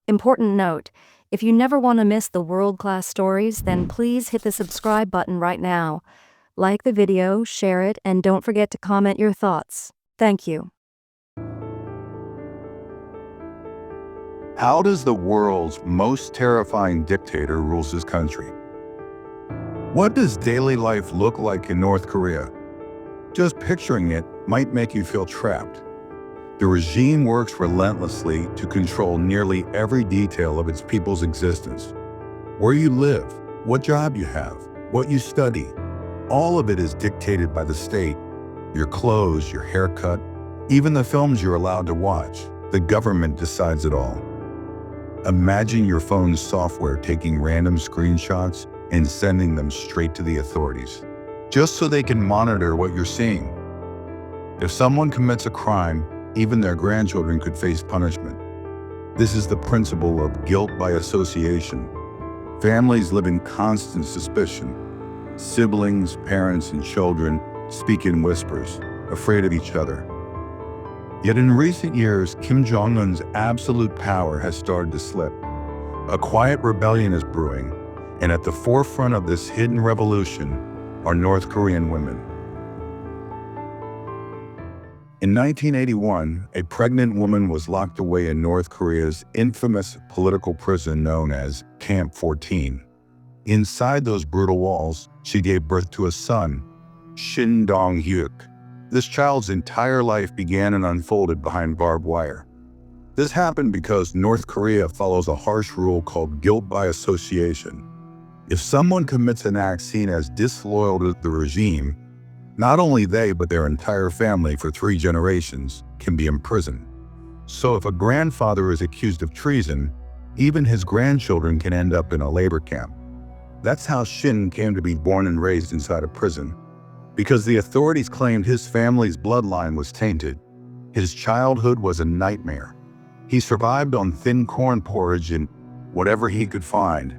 Important note, if you never want to miss the world-class stories, then please hit the subscribe button right now. Like the video, share it, and don't forget to comment your thoughts. Thank you. How does the world's most terrifying dictator rules his country? What does daily life look like in North Korea? Just picturing it might make you feel trapped. The regime works relentlessly to control nearly every detail of its people's existence. Where you live, what job you have, what you study, all of it is dictated by the state. Your clothes, your haircut, even the films you're allowed to watch. The government decides it all. Imagine your phone's software taking random screenshots and sending them straight to the authorities, just so they can monitor what you're seeing. If someone commits a crime, even their grandchildren could face punishment. This is the principle of guilt by association. Families live in constant suspicion. Siblings, parents, and children speak in whispers, afraid of each other. Yet in recent years, Kim Jong Un's absolute power has started to slip. A quiet rebellion is brewing, and at the forefront of this hidden revolution are North Korean women. In 1981, a pregnant woman was locked away in North Korea's infamous political prison known as Camp 14. Inside those brutal walls, she gave birth to a son, Shin Dong-hyuk. This child's entire life began and unfolded behind barbed wire. This happened because North Korea follows a harsh rule called guilt by association. If someone commits an act seen as disloyal to the regime, not only they, but their entire family for 3 generations can be imprisoned. So if a grandfather is accused of treason, even his grandchildren can end up in a labor camp. That's how Shin came to be born and raised inside a prison. Because the authorities claimed his family's bloodline was tainted, his childhood was a nightmare. He survived on thin corn porridge and whatever he could find,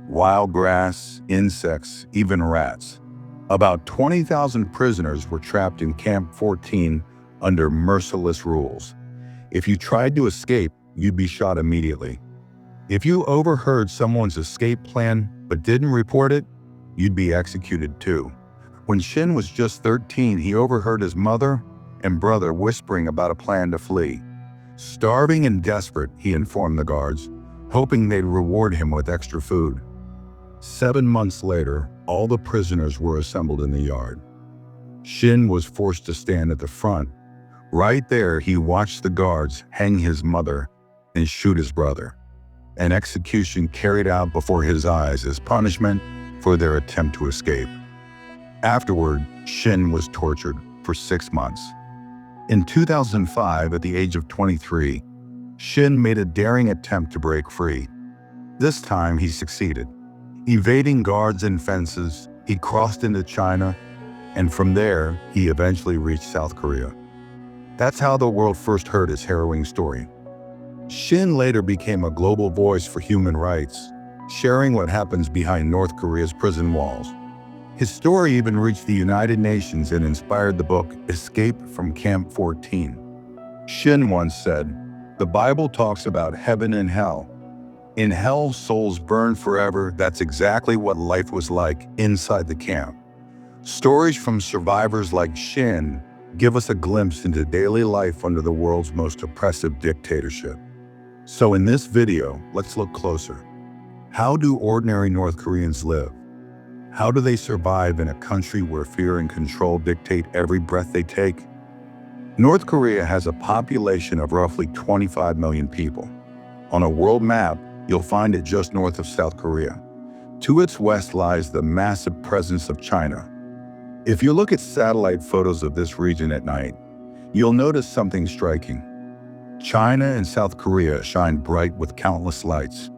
wild grass, insects, even rats. About 20,000 prisoners were trapped in Camp 14 under merciless rules. If you tried to escape, you'd be shot immediately. If you overheard someone's escape plan but didn't report it, you'd be executed too. When Shin was just 13, he overheard his mother and brother whispering about a plan to flee. Starving and desperate, he informed the guards, hoping they'd reward him with extra food. 7 months later, all the prisoners were assembled in the yard. Shin was forced to stand at the front. Right there, he watched the guards hang his mother and shoot his brother. An execution carried out before his eyes as punishment for their attempt to escape. Afterward, Shin was tortured for 6 months. In 2005, at the age of 23, Shin made a daring attempt to break free. This time, he succeeded. Evading guards and fences, he crossed into China, and from there, he eventually reached South Korea. That's how the world first heard his harrowing story. Shin later became a global voice for human rights, sharing what happens behind North Korea's prison walls. His story even reached the United Nations and inspired the book Escape from Camp 14. Shin once said, "The Bible talks about heaven and hell. In hell, souls burn forever. That's exactly what life was like inside the camp." Stories from survivors like Shin give us a glimpse into daily life under the world's most oppressive dictatorship. So in this video, let's look closer. How do ordinary North Koreans live? How do they survive in a country where fear and control dictate every breath they take? North Korea has a population of roughly 25 million people. On a world map, you'll find it just north of South Korea. To its west lies the massive presence of China. If you look at satellite photos of this region at night, you'll notice something striking. China and South Korea shine bright with countless lights,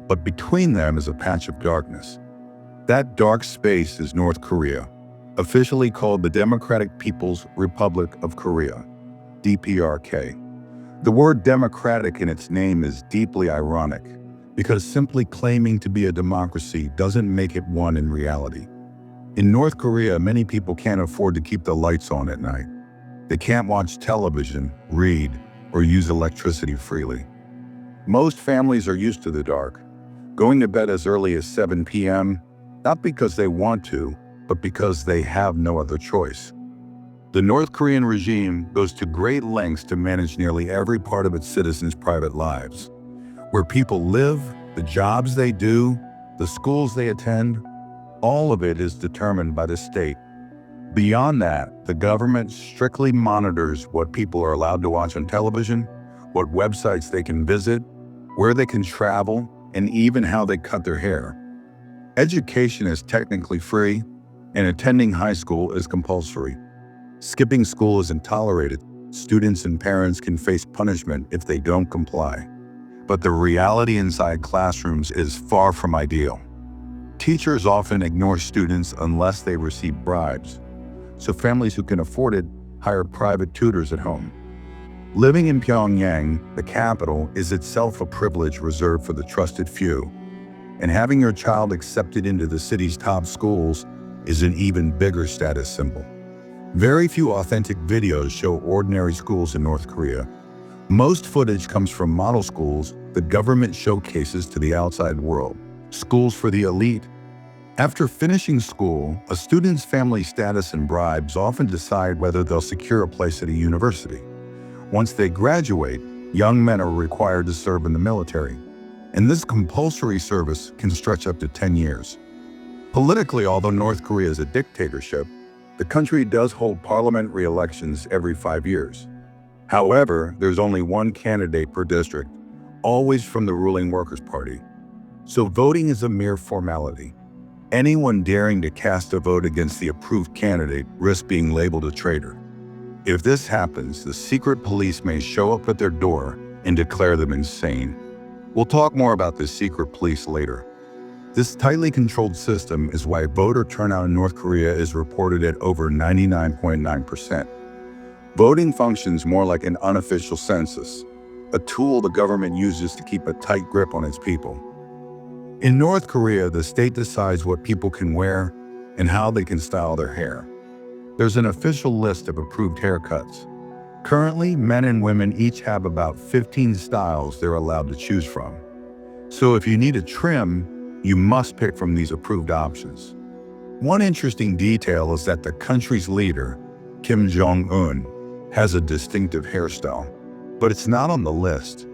but between them is a patch of darkness. That dark space is North Korea, officially called the Democratic People's Republic of Korea, DPRK. The word democratic in its name is deeply ironic, because simply claiming to be a democracy doesn't make it one in reality. In North Korea, many people can't afford to keep the lights on at night. They can't watch television, read, or use electricity freely. Most families are used to the dark, going to bed as early as 7 p.m., not because they want to, but because they have no other choice. The North Korean regime goes to great lengths to manage nearly every part of its citizens' private lives. Where people live, the jobs they do, the schools they attend, all of it is determined by the state. Beyond that, the government strictly monitors what people are allowed to watch on television, what websites they can visit, where they can travel, and even how they cut their hair. Education is technically free, and attending high school is compulsory. Skipping school isn't tolerated. Students and parents can face punishment if they don't comply. But the reality inside classrooms is far from ideal. Teachers often ignore students unless they receive bribes, so families who can afford it hire private tutors at home. Living in Pyongyang, the capital, is itself a privilege reserved for the trusted few, and having your child accepted into the city's top schools is an even bigger status symbol. Very few authentic videos show ordinary schools in North Korea. Most footage comes from model schools the government showcases to the outside world, schools for the elite. After finishing school, a student's family status and bribes often decide whether they'll secure a place at a university. Once they graduate, young men are required to serve in the military, and this compulsory service can stretch up to 10 years. Politically, although North Korea is a dictatorship, the country does hold parliamentary elections every 5 years. However, there's only one candidate per district, always from the ruling Workers' Party. So voting is a mere formality. Anyone daring to cast a vote against the approved candidate risks being labeled a traitor. If this happens, the secret police may show up at their door and declare them insane. We'll talk more about this secret police later. This tightly controlled system is why voter turnout in North Korea is reported at over 99.9%. Voting functions more like an unofficial census, a tool the government uses to keep a tight grip on its people. In North Korea, the state decides what people can wear and how they can style their hair. There's an official list of approved haircuts. Currently, men and women each have about 15 styles they're allowed to choose from. So if you need a trim, you must pick from these approved options. One interesting detail is that the country's leader, Kim Jong Un, has a distinctive hairstyle, but it's not on the list.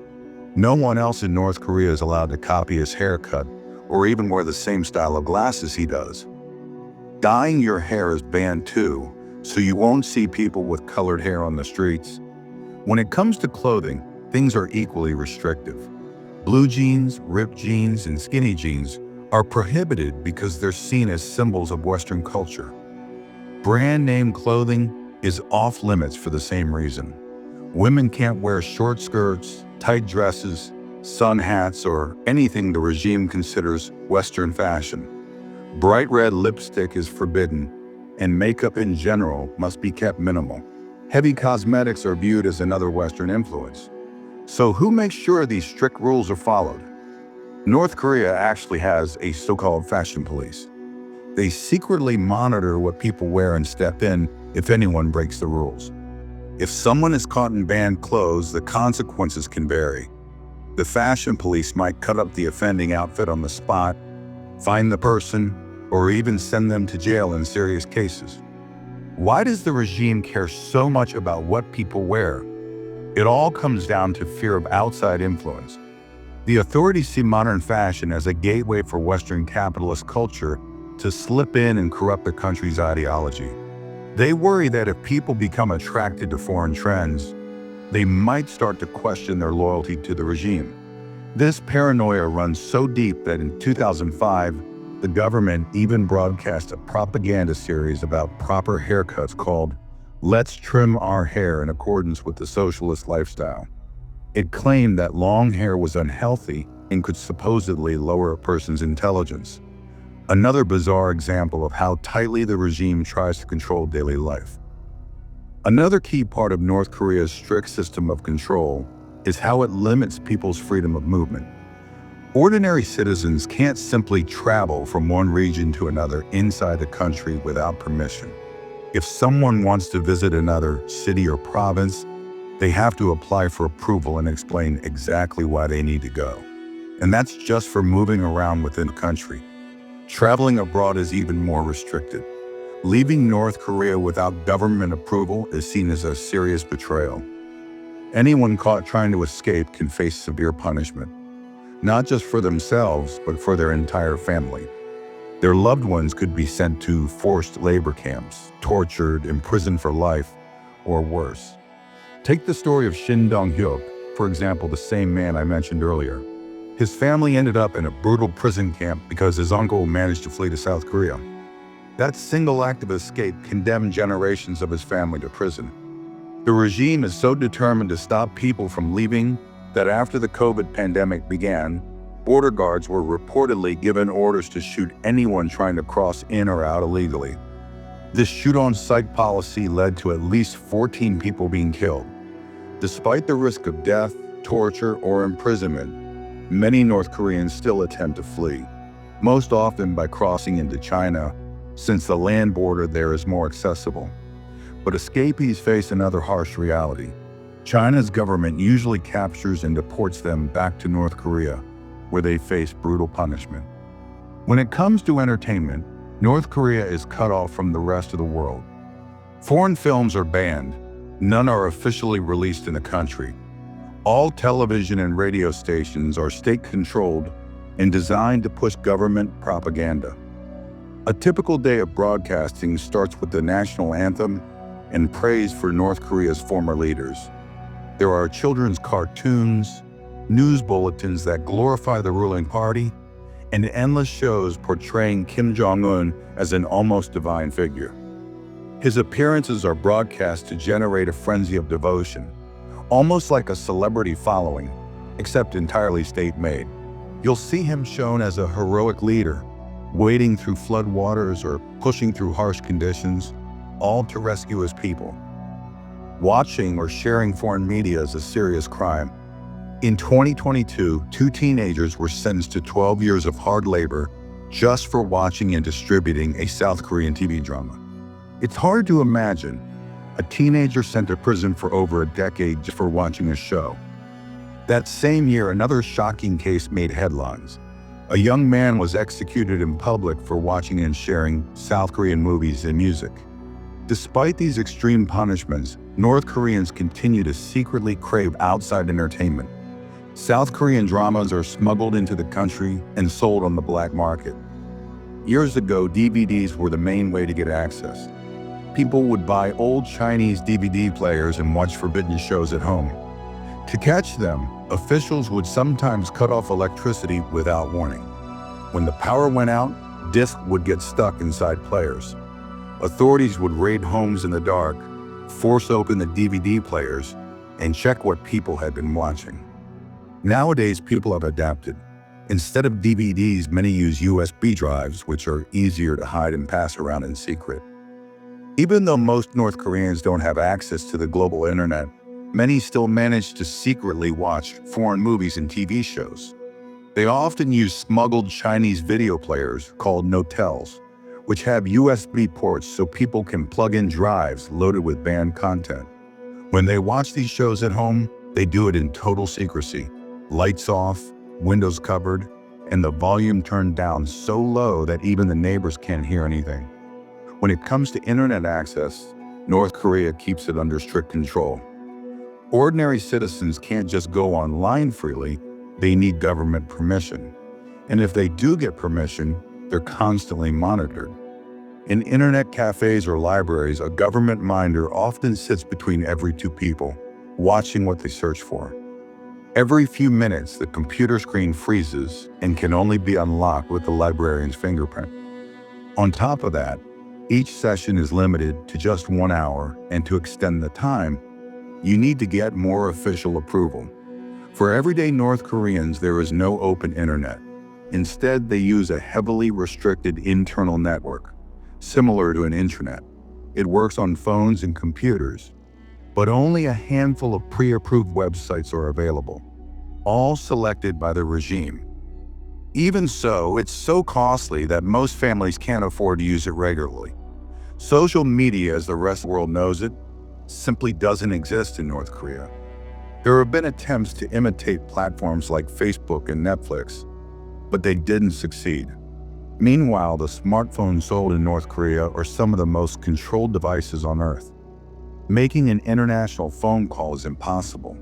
No one else in North Korea is allowed to copy his haircut or even wear the same style of glasses he does. Dyeing your hair is banned too, so you won't see people with colored hair on the streets. When it comes to clothing, things are equally restrictive. Blue jeans, ripped jeans, and skinny jeans are prohibited because they're seen as symbols of Western culture. Brand name clothing is off limits for the same reason. Women can't wear short skirts, tight dresses, sun hats, or anything the regime considers Western fashion. Bright red lipstick is forbidden, and makeup in general must be kept minimal. Heavy cosmetics are viewed as another Western influence. So who makes sure these strict rules are followed? North Korea actually has a so-called fashion police. They secretly monitor what people wear and step in if anyone breaks the rules. If someone is caught in banned clothes, the consequences can vary. The fashion police might cut up the offending outfit on the spot, fine the person, or even send them to jail in serious cases. Why does the regime care so much about what people wear? It all comes down to fear of outside influence. The authorities see modern fashion as a gateway for Western capitalist culture to slip in and corrupt the country's ideology. They worry that if people become attracted to foreign trends, they might start to question their loyalty to the regime. This paranoia runs so deep that in 2005, the government even broadcast a propaganda series about proper haircuts called "Let's Trim Our Hair in Accordance with the Socialist Lifestyle." It claimed that long hair was unhealthy and could supposedly lower a person's intelligence. Another bizarre example of how tightly the regime tries to control daily life. Another key part of North Korea's strict system of control is how it limits people's freedom of movement. Ordinary citizens can't simply travel from one region to another inside the country without permission. If someone wants to visit another city or province, They have to apply for approval and explain exactly why they need to go. And that's just for moving around within the country. Traveling abroad is even more restricted. Leaving North Korea without government approval is seen as a serious betrayal. Anyone caught trying to escape can face severe punishment, not just for themselves, but for their entire family. Their loved ones could be sent to forced labor camps, tortured, imprisoned for life, or worse. Take the story of Shin Dong-hyuk, for example, the same man I mentioned earlier. His family ended up in a brutal prison camp because his uncle managed to flee to South Korea. That single act of escape condemned generations of his family to prison. The regime is so determined to stop people from leaving that after the COVID pandemic began, border guards were reportedly given orders to shoot anyone trying to cross in or out illegally. This shoot-on-sight policy led to at least 14 people being killed. Despite the risk of death, torture, or imprisonment, many North Koreans still attempt to flee, most often by crossing into China, since the land border there is more accessible. But escapees face another harsh reality. China's government usually captures and deports them back to North Korea, where they face brutal punishment. When it comes to entertainment, North Korea is cut off from the rest of the world. Foreign films are banned. None are officially released in the country. All television and radio stations are state-controlled and designed to push government propaganda. A typical day of broadcasting starts with the national anthem and praise for North Korea's former leaders. There are children's cartoons, news bulletins that glorify the ruling party, and endless shows portraying Kim Jong Un as an almost divine figure. His appearances are broadcast to generate a frenzy of devotion, almost like a celebrity following, except entirely state-made. You'll see him shown as a heroic leader, wading through floodwaters or pushing through harsh conditions, all to rescue his people. Watching or sharing foreign media is a serious crime. In 2022, 2 teenagers were sentenced to 12 years of hard labor just for watching and distributing a South Korean TV drama. It's hard to imagine a teenager sent to prison for over a decade just for watching a show. That same year, another shocking case made headlines. A young man was executed in public for watching and sharing South Korean movies and music. Despite these extreme punishments, North Koreans continue to secretly crave outside entertainment. South Korean dramas are smuggled into the country and sold on the black market. Years ago, DVDs were the main way to get access. People would buy old Chinese DVD players and watch forbidden shows at home. To catch them, officials would sometimes cut off electricity without warning. When the power went out, discs would get stuck inside players. Authorities would raid homes in the dark, force open the DVD players, and check what people had been watching. Nowadays, people have adapted. Instead of DVDs, many use USB drives, which are easier to hide and pass around in secret. Even though most North Koreans don't have access to the global internet, many still manage to secretly watch foreign movies and TV shows. They often use smuggled Chinese video players called notels, which have USB ports so people can plug in drives loaded with banned content. When they watch these shows at home, they do it in total secrecy. Lights off, windows covered, and the volume turned down so low that even the neighbors can't hear anything. When it comes to internet access, North Korea keeps it under strict control. Ordinary citizens can't just go online freely, they need government permission. And if they do get permission, they're constantly monitored. In internet cafes or libraries, a government minder often sits between every 2 people, watching what they search for. Every few minutes, the computer screen freezes and can only be unlocked with the librarian's fingerprint. On top of that, each session is limited to just 1 hour, and to extend the time, you need to get more official approval. For everyday North Koreans, there is no open internet. Instead, they use a heavily restricted internal network, similar to an intranet. It works on phones and computers, but only a handful of pre-approved websites are available, all selected by the regime. Even so, it's so costly that most families can't afford to use it regularly. Social media, as the rest of the world knows it, simply doesn't exist in North Korea. There have been attempts to imitate platforms like Facebook and Netflix, but they didn't succeed. Meanwhile, the smartphones sold in North Korea are some of the most controlled devices on Earth. Making an international phone call is impossible.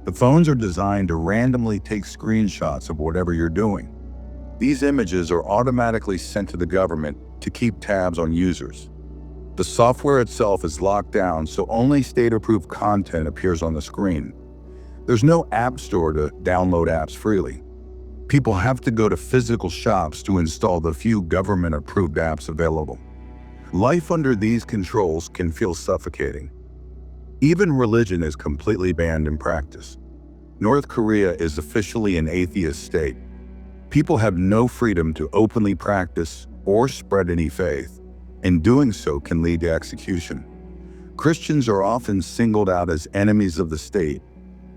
The phones are designed to randomly take screenshots of whatever you're doing. These images are automatically sent to the government to keep tabs on users. The software itself is locked down, so only state-approved content appears on the screen. There's no app store to download apps freely. People have to go to physical shops to install the few government-approved apps available. Life under these controls can feel suffocating. Even religion is completely banned in practice. North Korea is officially an atheist state. People have no freedom to openly practice or spread any faith, and doing so can lead to execution. Christians are often singled out as enemies of the state,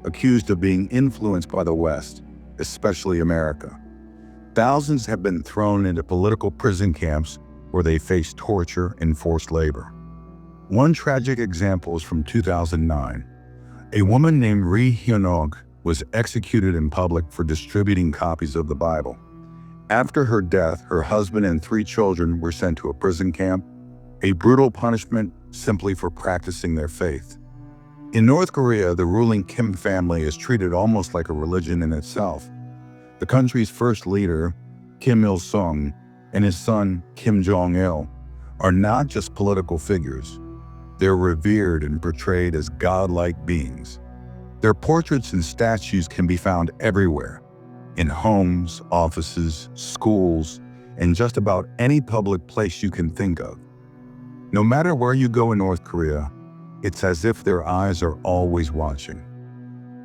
accused of being influenced by the West, especially America. Thousands have been thrown into political prison camps where they face torture and forced labor. One tragic example is from 2009. A woman named Ri Hyun-ok was executed in public for distributing copies of the Bible. After her death, her husband and 3 children were sent to a prison camp, a brutal punishment simply for practicing their faith. In North Korea, the ruling Kim family is treated almost like a religion in itself. The country's first leader, Kim Il-sung, and his son, Kim Jong Un, are not just political figures. They're revered and portrayed as godlike beings. Their portraits and statues can be found everywhere, in homes, offices, schools, and just about any public place you can think of. No matter where you go in North Korea, it's as if their eyes are always watching.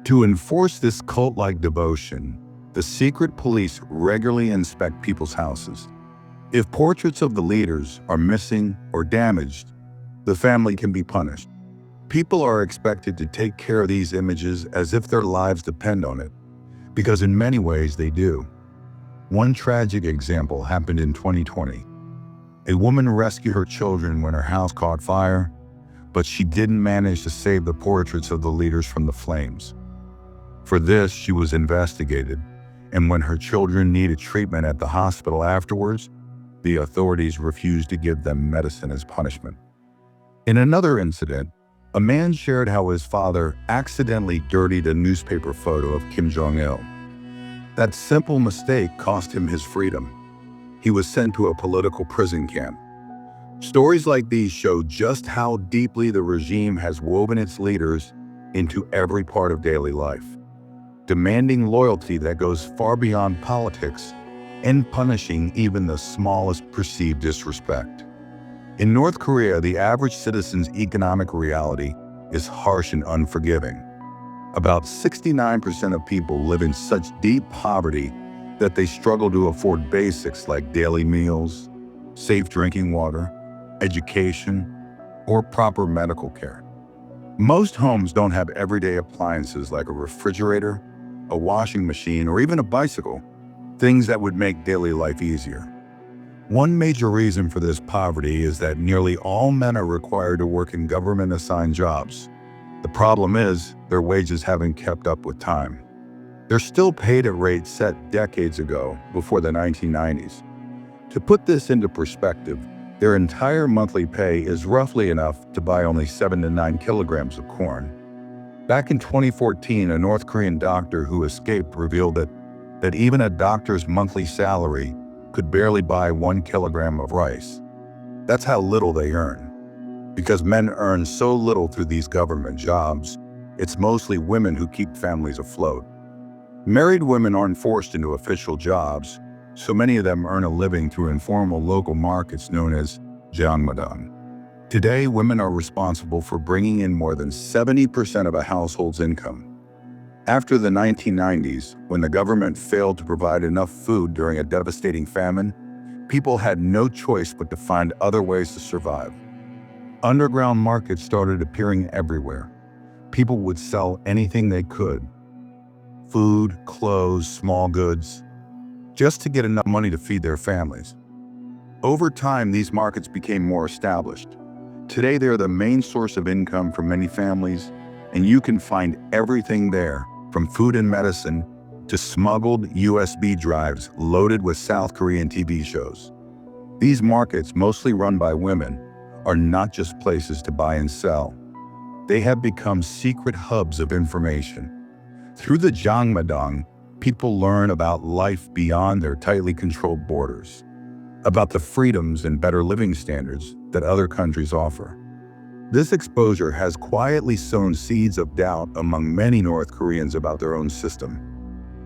To enforce this cult-like devotion, the secret police regularly inspect people's houses. If portraits of the leaders are missing or damaged, the family can be punished. People are expected to take care of these images as if their lives depend on it, because in many ways they do. One tragic example happened in 2020. A woman rescued her children when her house caught fire, but she didn't manage to save the portraits of the leaders from the flames. For this, she was investigated, and when her children needed treatment at the hospital afterwards, the authorities refused to give them medicine as punishment. In another incident, a man shared how his father accidentally dirtied a newspaper photo of Kim Jong Un. That simple mistake cost him his freedom. He was sent to a political prison camp. Stories like these show just how deeply the regime has woven its leaders into every part of daily life, demanding loyalty that goes far beyond politics and punishing even the smallest perceived disrespect. In North Korea, the average citizen's economic reality is harsh and unforgiving. About 69% of people live in such deep poverty that they struggle to afford basics like daily meals, safe drinking water, education, or proper medical care. Most homes don't have everyday appliances like a refrigerator, a washing machine, or even a bicycle, things that would make daily life easier. One major reason for this poverty is that nearly all men are required to work in government-assigned jobs. The problem is, their wages haven't kept up with time. They're still paid at rates set decades ago, before the 1990s. To put this into perspective, their entire monthly pay is roughly enough to buy only 7 to 9 kilograms of corn. Back in 2014, a North Korean doctor who escaped revealed that even a doctor's monthly salary could barely buy 1 kilogram of rice. That's how little they earn. Because men earn so little through these government jobs, it's mostly women who keep families afloat. Married women aren't forced into official jobs, so many of them earn a living through informal local markets known as Jangmadang. Today, women are responsible for bringing in more than 70% of a household's income. After the 1990s, when the government failed to provide enough food during a devastating famine, people had no choice but to find other ways to survive. Underground markets started appearing everywhere. People would sell anything they could: food, clothes, small goods, just to get enough money to feed their families. Over time, these markets became more established. Today, they're the main source of income for many families, and you can find everything there, from food and medicine to smuggled USB drives loaded with South Korean TV shows. These markets, mostly run by women, are not just places to buy and sell. They have become secret hubs of information. Through the Jangmadang, people learn about life beyond their tightly controlled borders, about the freedoms and better living standards that other countries offer. This exposure has quietly sown seeds of doubt among many North Koreans about their own system.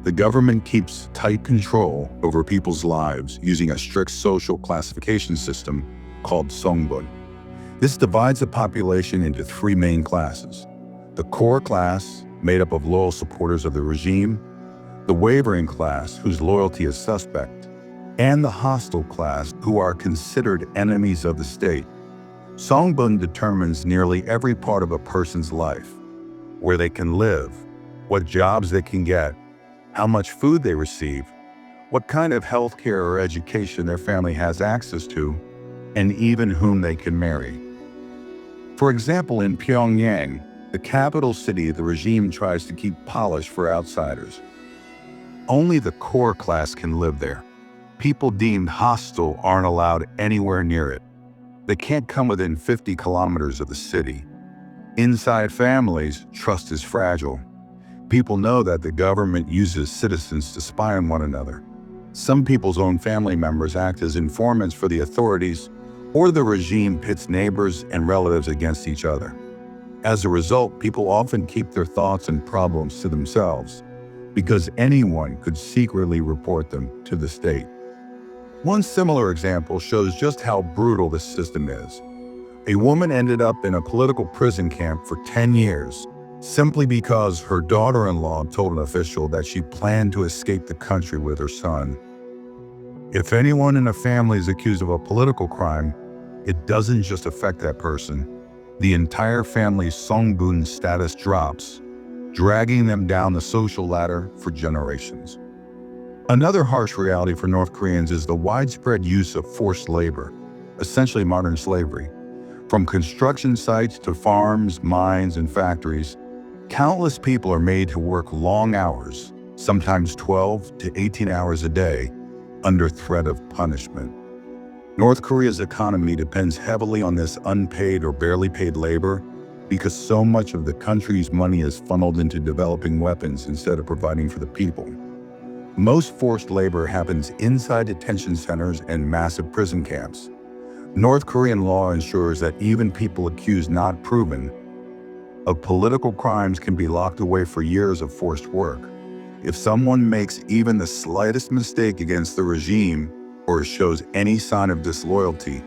The government keeps tight control over people's lives using a strict social classification system called songbun. This divides the population into three main classes: the core class, made up of loyal supporters of the regime; the wavering class, whose loyalty is suspect; and the hostile class, who are considered enemies of the state. Songbun determines nearly every part of a person's life: where they can live, what jobs they can get, how much food they receive, what kind of health care or education their family has access to, and even whom they can marry. For example, in Pyongyang, the capital city, the regime tries to keep polished for outsiders. Only the core class can live there. People deemed hostile aren't allowed anywhere near it. They can't come within 50 kilometers of the city. Inside families, trust is fragile. People know that the government uses citizens to spy on one another. Some people's own family members act as informants for the authorities, or the regime pits neighbors and relatives against each other. As a result, people often keep their thoughts and problems to themselves, because anyone could secretly report them to the state. One similar example shows just how brutal this system is. A woman ended up in a political prison camp for 10 years, simply because her daughter-in-law told an official that she planned to escape the country with her son. If anyone in a family is accused of a political crime, it doesn't just affect that person. The entire family's songbun status drops, dragging them down the social ladder for generations. Another harsh reality for North Koreans is the widespread use of forced labor, essentially modern slavery. From construction sites to farms, mines, and factories, countless people are made to work long hours, sometimes 12 to 18 hours a day, under threat of punishment. North Korea's economy depends heavily on this unpaid or barely paid labor because so much of the country's money is funneled into developing weapons instead of providing for the people. Most forced labor happens inside detention centers and massive prison camps. North Korean law ensures that even people accused not proven of political crimes can be locked away for years of forced work. If someone makes even the slightest mistake against the regime or shows any sign of disloyalty,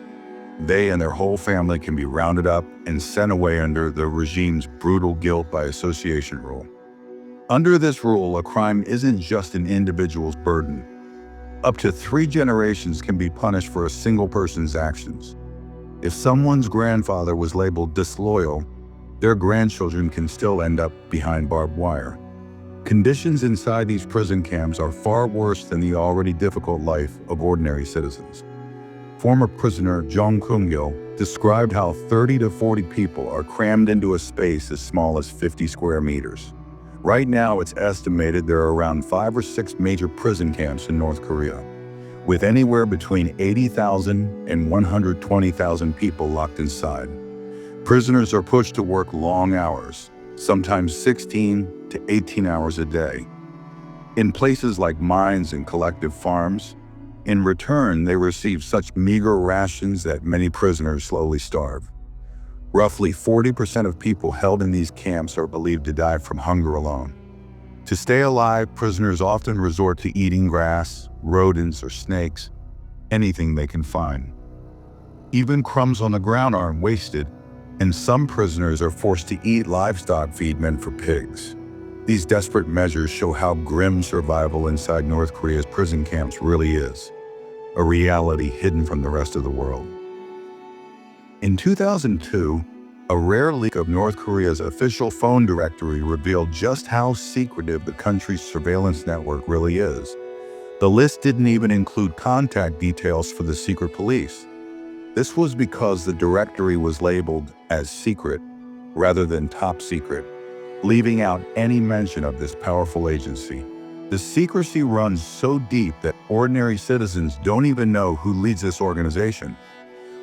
they and their whole family can be rounded up and sent away under the regime's brutal guilt by association rule. Under this rule, a crime isn't just an individual's burden. Up to 3 generations can be punished for a single person's actions. If someone's grandfather was labeled disloyal, their grandchildren can still end up behind barbed wire. Conditions inside these prison camps are far worse than the already difficult life of ordinary citizens. Former prisoner Jong Kung-gil described how 30 to 40 people are crammed into a space as small as 50 square meters. Right now, it's estimated there are around 5 or 6 major prison camps in North Korea, with anywhere between 80,000 and 120,000 people locked inside. Prisoners are pushed to work long hours, sometimes 16 to 18 hours a day, in places like mines and collective farms. In return, they receive such meager rations that many prisoners slowly starve. Roughly 40% of people held in these camps are believed to die from hunger alone. To stay alive, prisoners often resort to eating grass, rodents, or snakes, anything they can find. Even crumbs on the ground aren't wasted, and some prisoners are forced to eat livestock feed meant for pigs. These desperate measures show how grim survival inside North Korea's prison camps really is, a reality hidden from the rest of the world. In 2002, a rare leak of North Korea's official phone directory revealed just how secretive the country's surveillance network really is. The list didn't even include contact details for the secret police. This was because the directory was labeled as secret rather than top secret, leaving out any mention of this powerful agency. The secrecy runs so deep that ordinary citizens don't even know who leads this organization.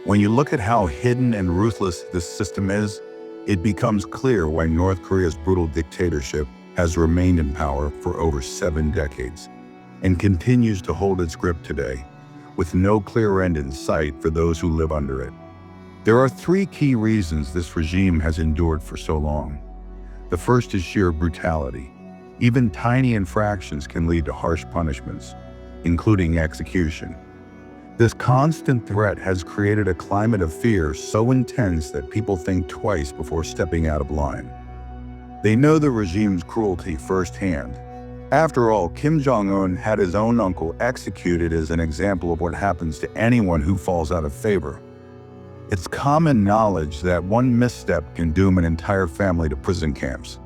When you look at how hidden and ruthless this system is, it becomes clear why North Korea's brutal dictatorship has remained in power for over 7 decades and continues to hold its grip today, with no clear end in sight for those who live under it. There are 3 key reasons this regime has endured for so long. The first is sheer brutality. Even tiny infractions can lead to harsh punishments, including execution. This constant threat has created a climate of fear so intense that people think twice before stepping out of line. They know the regime's cruelty firsthand. After all, Kim Jong Un had his own uncle executed as an example of what happens to anyone who falls out of favor. It's common knowledge that one misstep can doom an entire family to prison camps.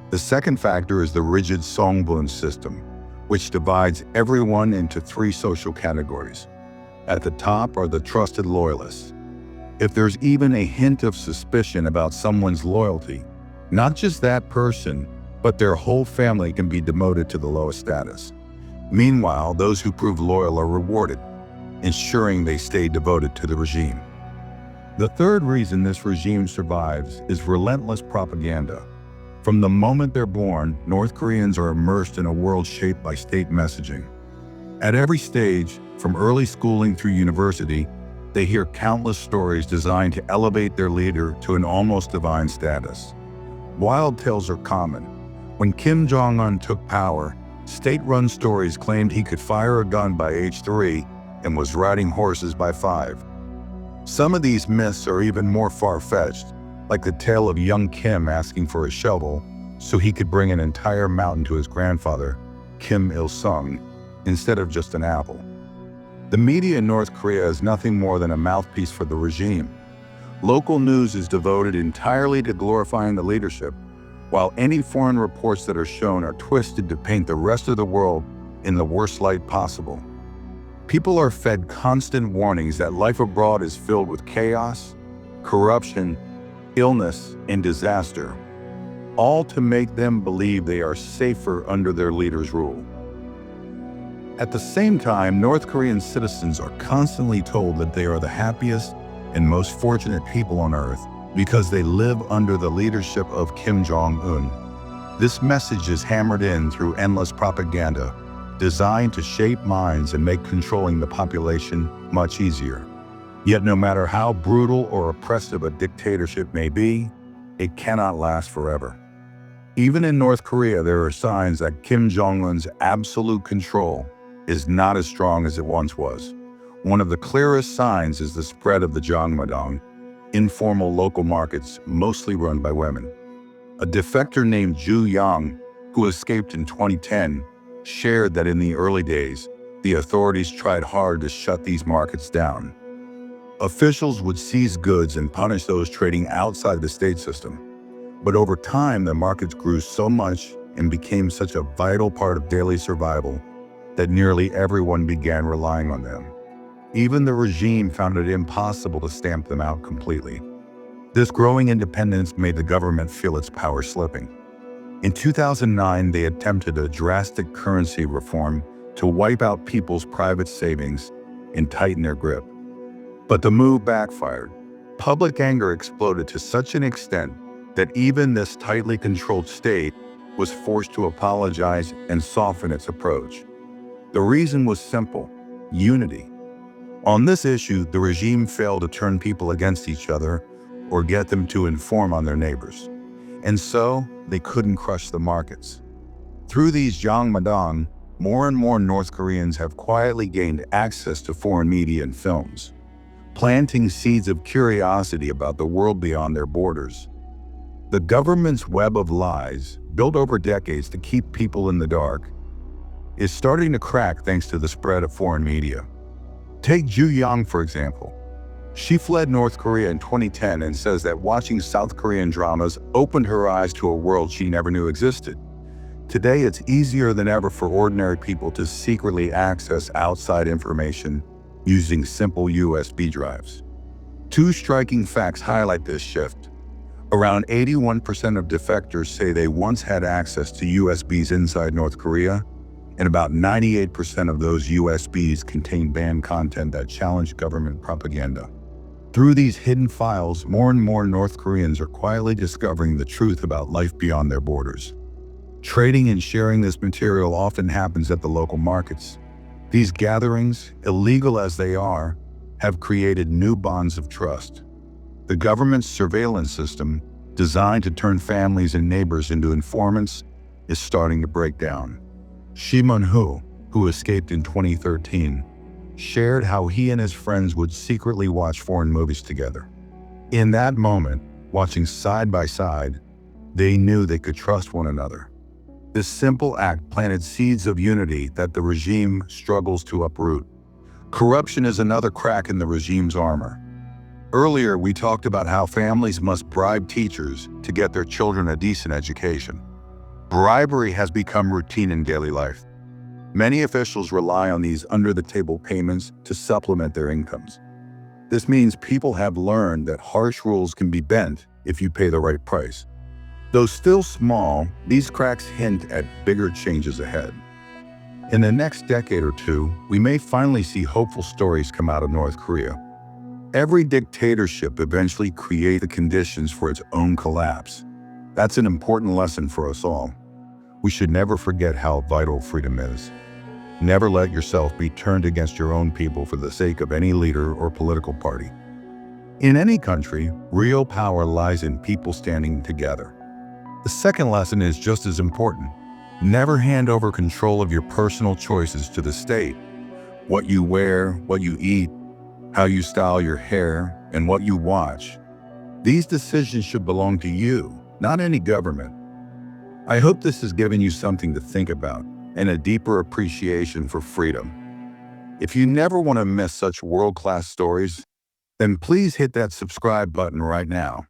The second factor is the rigid Songbun system, which divides everyone into 3 social categories. At the top are the trusted loyalists. If there's even a hint of suspicion about someone's loyalty, not just that person, but their whole family can be demoted to the lowest status. Meanwhile, those who prove loyal are rewarded, ensuring they stay devoted to the regime. The third reason this regime survives is relentless propaganda. From the moment they're born, North Koreans are immersed in a world shaped by state messaging. At every stage, from early schooling through university, they hear countless stories designed to elevate their leader to an almost divine status. Wild tales are common. When Kim Jong Un took power, state-run stories claimed he could fire a gun by age 3 and was riding horses by 5. Some of these myths are even more far-fetched, like the tale of young Kim asking for a shovel so he could bring an entire mountain to his grandfather, Kim Il-sung, instead of just an apple. The media in North Korea is nothing more than a mouthpiece for the regime. Local news is devoted entirely to glorifying the leadership, while any foreign reports that are shown are twisted to paint the rest of the world in the worst light possible. People are fed constant warnings that life abroad is filled with chaos, corruption, illness, and disaster, all to make them believe they are safer under their leader's rule. At the same time, North Korean citizens are constantly told that they are the happiest and most fortunate people on earth because they live under the leadership of Kim Jong Un. This message is hammered in through endless propaganda, designed to shape minds and make controlling the population much easier. Yet no matter how brutal or oppressive a dictatorship may be, it cannot last forever. Even in North Korea, there are signs that Kim Jong Un's absolute control is not as strong as it once was. One of the clearest signs is the spread of the Jangmadang, informal local markets mostly run by women. A defector named Ju Yang, who escaped in 2010, shared that in the early days, the authorities tried hard to shut these markets down. Officials would seize goods and punish those trading outside the state system. But over time, the markets grew so much and became such a vital part of daily survival that nearly everyone began relying on them. Even the regime found it impossible to stamp them out completely. This growing independence made the government feel its power slipping. In 2009, they attempted a drastic currency reform to wipe out people's private savings and tighten their grip. But the move backfired. Public anger exploded to such an extent that even this tightly controlled state was forced to apologize and soften its approach. The reason was simple: unity. On this issue, the regime failed to turn people against each other or get them to inform on their neighbors. And so, they couldn't crush the markets. Through these Jangmadang, more and more North Koreans have quietly gained access to foreign media and films, planting seeds of curiosity about the world beyond their borders. The government's web of lies, built over decades to keep people in the dark, is starting to crack thanks to the spread of foreign media. Take Ju Yang, for example. She fled North Korea in 2010 and says that watching South Korean dramas opened her eyes to a world she never knew existed. Today, it's easier than ever for ordinary people to secretly access outside information using simple USB drives. Two striking facts highlight this shift. Around 81% of defectors say they once had access to USBs inside North Korea, and about 98% of those USBs contain banned content that challenged government propaganda. Through these hidden files, more and more North Koreans are quietly discovering the truth about life beyond their borders. Trading and sharing this material often happens at the local markets. These gatherings, illegal as they are, have created new bonds of trust. The government's surveillance system, designed to turn families and neighbors into informants, is starting to break down. Shin Dong-hyuk, who escaped in 2013, shared how he and his friends would secretly watch foreign movies together. In that moment, watching side by side, they knew they could trust one another. This simple act planted seeds of unity that the regime struggles to uproot. Corruption is another crack in the regime's armor. Earlier, we talked about how families must bribe teachers to get their children a decent education. Bribery has become routine in daily life. Many officials rely on these under-the-table payments to supplement their incomes. This means people have learned that harsh rules can be bent if you pay the right price. Though still small, these cracks hint at bigger changes ahead. In the next decade or two, we may finally see hopeful stories come out of North Korea. Every dictatorship eventually creates the conditions for its own collapse. That's an important lesson for us all. We should never forget how vital freedom is. Never let yourself be turned against your own people for the sake of any leader or political party. In any country, real power lies in people standing together. The second lesson is just as important. Never hand over control of your personal choices to the state. What you wear, what you eat, how you style your hair, and what you watch. These decisions should belong to you, not any government. I hope this has given you something to think about and a deeper appreciation for freedom. If you never want to miss such world-class stories, then please hit that subscribe button right now.